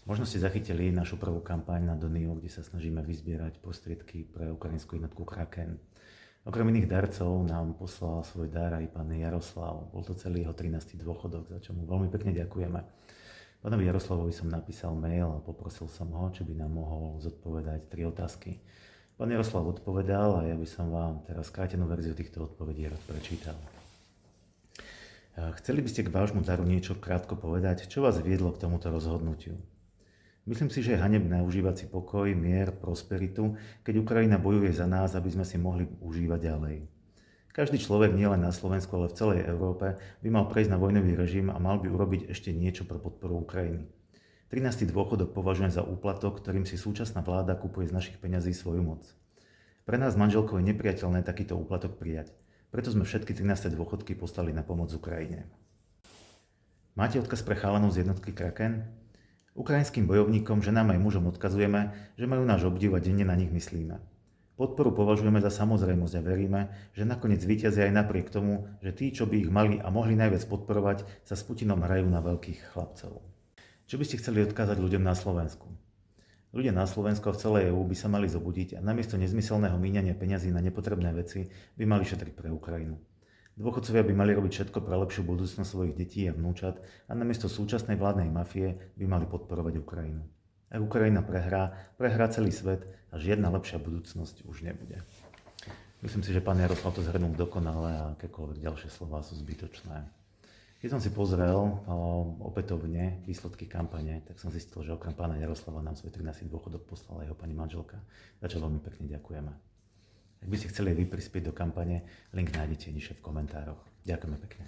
Možno ste zachytili našu prvú kampaň na Donio, kde sa snažíme vyzbierať prostriedky pre ukrajinskú jednotku Kraken. Okrem iných darcov nám poslal svoj dar aj pán Jaroslav. Bol to celý jeho 13. dôchodok, za čo mu veľmi pekne ďakujeme. Pánovi Jaroslavovi som napísal mail a poprosil som ho, či by nám mohol zodpovedať 3 otázky. Pán Jaroslav odpovedal a ja by som vám teraz skrátenú verziu týchto odpovedí rád prečítal. Chceli by ste k vášmu daru niečo krátko povedať? Čo vás viedlo k tomuto rozhodnutiu? Myslím si, že je hanebné užívať si pokoj, mier, prosperitu, keď Ukrajina bojuje za nás, aby sme si mohli užívať ďalej. Každý človek nielen na Slovensku, ale v celej Európe by mal prejsť na vojnový režim a mal by urobiť ešte niečo pre podporu Ukrajiny. 13. dôchodok považujem za úplatok, ktorým si súčasná vláda kupuje z našich peňazí svoju moc. Pre nás manželkov je nepriateľné takýto úplatok prijať. Preto sme všetky 13. dôchodky poslali na pomoc Ukrajine. Máte odkaz pre chalanov z jednotky Kraken? Ukrajinským bojovníkom, ženám aj mužom odkazujeme, že majú náš obdiv a denne na nich myslíme. Podporu považujeme za samozrejmosť a veríme, že nakoniec víťazia aj napriek tomu, že tí, čo by ich mali a mohli najviac podporovať, sa s Putinom hrajú na veľkých chlapcov. Čo by ste chceli odkázať ľuďom na Slovensku? Ľudia na Slovensku a v celej EÚ by sa mali zobudiť a namiesto nezmyselného míňania peňazí na nepotrebné veci by mali šetriť pre Ukrajinu. Dôchodcovia by mali robiť všetko pre lepšiu budúcnosť svojich detí a vnúčat a namiesto súčasnej vládnej mafie by mali podporovať Ukrajinu. Ak Ukrajina prehrá celý svet a žiadna lepšia budúcnosť už nebude. Myslím si, že pán Jaroslav to zhrnul dokonale a akékoľvek ďalšie slová sú zbytočné. Keď som si pozrel opätovne výsledky kampane, tak som zistil, že okrem pána Jaroslava nám svoj 13. dôchodok poslala jeho pani manželka, za čo veľmi pekne ďakujeme. Ak by ste chceli vy prispieť do kampane, link nájdete nižšie v komentároch. Ďakujeme pekne.